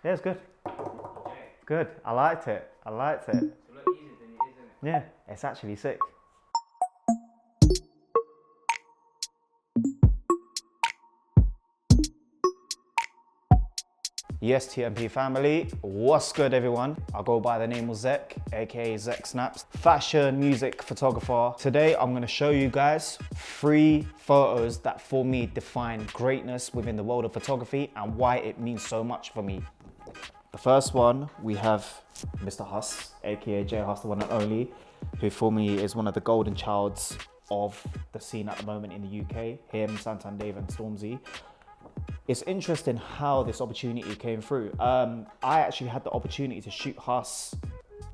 Yeah, it's good. Good. I liked it. I liked it. It's a lot easier than it is, isn't it? Yeah, it's actually sick. Yes, TMP family, what's good everyone? I go by the name of Zek, aka Zek Snaps, fashion, music photographer. Today I'm gonna show you guys 3 photos that for me define greatness within the world of photography and why it means so much for me. The first one, we have Mr. HUS, aka J HUS, the one and only, who for me is one of the golden childs of the scene at the moment in the UK. Him, Santan Dave and Stormzy. It's interesting how this opportunity came through. I actually had the opportunity to shoot HUS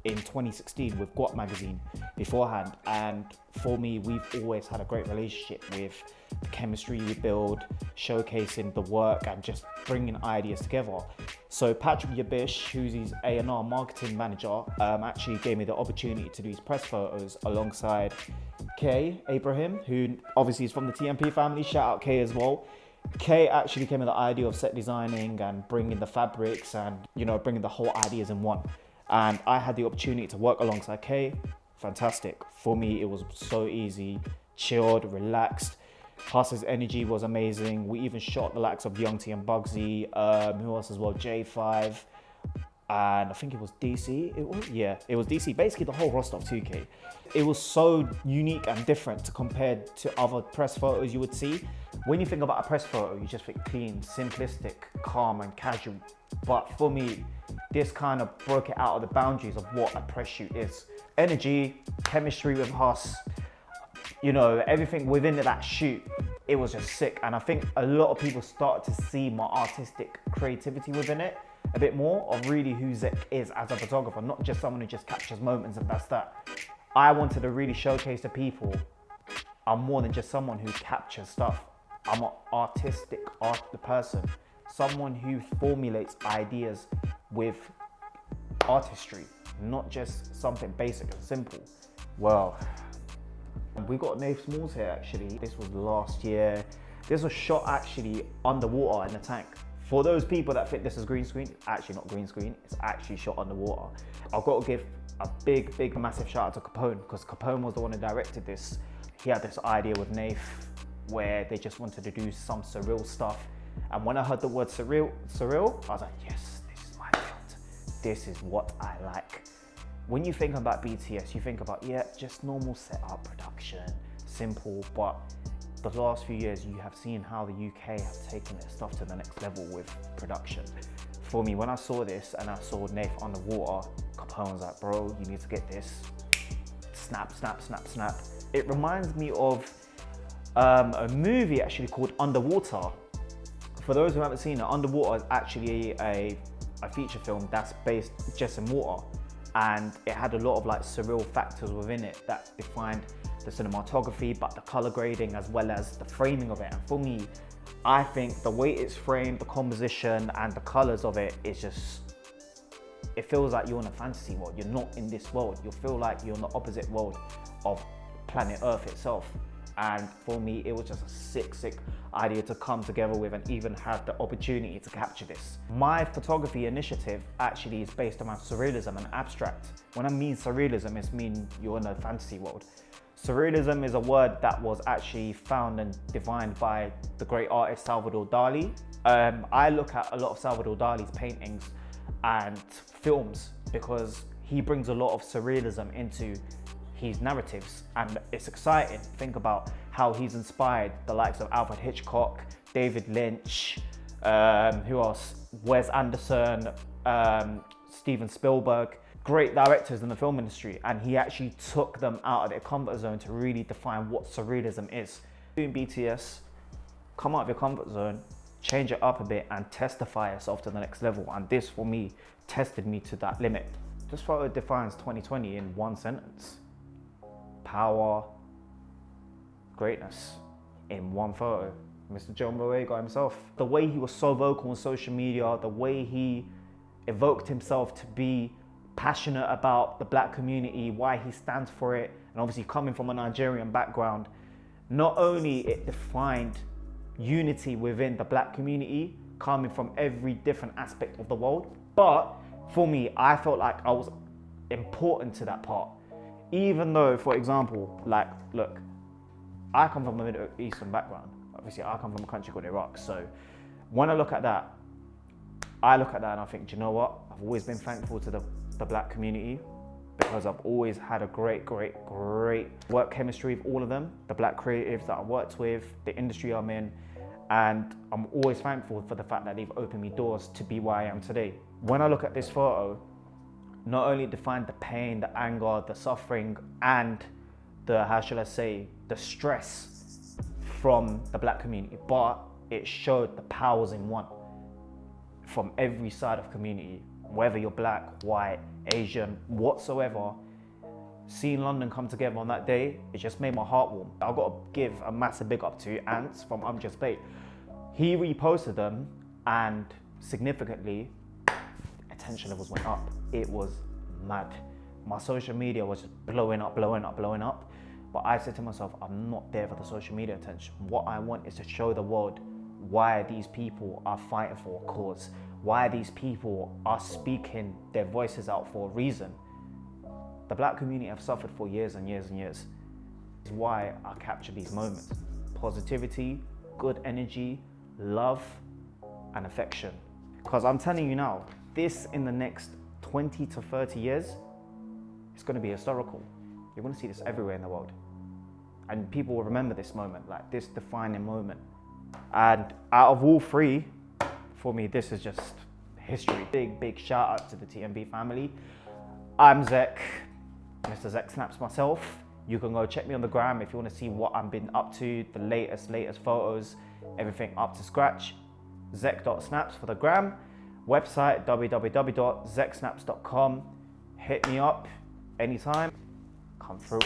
in 2016 with Guap magazine beforehand, and for me, we've always had a great relationship with the chemistry we build, showcasing the work and just bringing ideas together. So Patrick Yabish, who's his A&R marketing manager, actually gave me the opportunity to do his press photos alongside Kay Abraham, who obviously is from the TMP family. Shout out Kay as well. Kay actually came with the idea of set designing and bringing the fabrics and, you know, bringing the whole ideas in one. And I had the opportunity to work alongside Kay. Fantastic. For me, it was so easy, chilled, relaxed. HUS's energy was amazing. We even shot the likes of Young T and Bugsy, who else as well, J5, and I think it was DC. It was DC. Basically the whole roster of 2K. It was so unique and different compared to other press photos you would see. When you think about a press photo, you just think clean, simplistic, calm and casual. But for me, this kind of broke it out of the boundaries of what a press shoot is. Energy, chemistry with HUS, you know, everything within that shoot, it was just sick. And I think a lot of people started to see my artistic creativity within it a bit more of really who Zek is as a photographer, not just someone who just captures moments and that's that. I wanted to really showcase to people I'm more than just someone who captures stuff. I'm an artistic person, someone who formulates ideas with artistry, not just something basic and simple. Well, we got Nath Smalls here actually. This was last year. This was shot actually underwater in the tank. For those people that think this is green screen, it's actually not green screen, it's actually shot underwater. I've got to give a big, massive shout out to Capone, because Capone was the one who directed this. He had this idea with Nath where they just wanted to do some surreal stuff. And when I heard the word surreal, I was like, yes, this is my field. This is what I like. When you think about BTS, you think about, yeah, just normal setup, production, simple, but the last few years, you have seen how the UK have taken their stuff to the next level with production. For me, when I saw this and I saw Nath underwater, Capone was like, bro, you need to get this. Snap, snap, snap, snap. It reminds me of a movie actually called Underwater. For those who haven't seen it, Underwater is actually a feature film that's based just in water. And it had a lot of like surreal factors within it that defined the cinematography, but the color grading as well as the framing of it. And for me, I think the way it's framed, the composition and the colors of it is just, it feels like you're in a fantasy world. You're not in this world. You feel like you're in the opposite world of planet Earth itself. And for me, it was just a sick idea to come together with and even have the opportunity to capture this. My photography initiative actually is based around surrealism and abstract. When I mean surrealism, it's mean you're in a fantasy world. Surrealism is a word that was actually found and defined by the great artist Salvador Dali. I look at a lot of Salvador Dali's paintings and films because he brings a lot of surrealism into his narratives, and it's exciting. Think about how he's inspired the likes of Alfred Hitchcock, David Lynch, who else? Wes Anderson, Steven Spielberg. Great directors in the film industry, and he actually took them out of their comfort zone to really define what surrealism is. Doing BTS, come out of your comfort zone, change it up a bit and testify yourself to the next level. And this for me tested me to that limit. This photo defines 2020 in one sentence. Power, greatness in one photo. Mr. John Boyega himself. The way he was so vocal on social media, the way he evoked himself to be passionate about the black community, why he stands for it, and obviously coming from a Nigerian background, not only it defined unity within the black community, coming from every different aspect of the world. But for me, I felt like I was important to that part. Even though, for example, like, look, I come from a Middle Eastern background. Obviously, I come from a country called Iraq. So when I look at that, and I think, do you know what? I've always been thankful to the black community, because I've always had a great work chemistry with all of them, the black creatives that I worked with, the industry I'm in, and I'm always thankful for the fact that they've opened me doors to be where I am today. When I look at this photo, not only defined the pain, the anger, the suffering, and the, how should I say, the stress from the black community, but it showed the powers in one from every side of community, whether you're black, white, Asian, whatsoever. Seeing London come together on that day, it just made my heart warm. I've got to give a massive big up to Ants from I'm Just Bait. He reposted them, and significantly, attention levels went up. It was mad. My social media was just blowing up. But I said to myself, I'm not there for the social media attention. What I want is to show the world why these people are fighting for a cause, why these people are speaking their voices out for a reason. The black community have suffered for years and years and years. It's why I capture these moments. Positivity, good energy, love, and affection. Because I'm telling you now, this in the next 20 to 30 years, it's going to be historical. You're going to see this everywhere in the world. And people will remember this moment, like this defining moment. And out of all three, for me, this is just history. Big shout out to the TMB family. I'm Zek, Mr. Zek Snaps myself. You can go check me on the gram if you want to see what I've been up to, the latest photos, everything up to scratch. Zek.snaps for the gram. Website, www.zeksnaps.com. Hit me up anytime. Come through.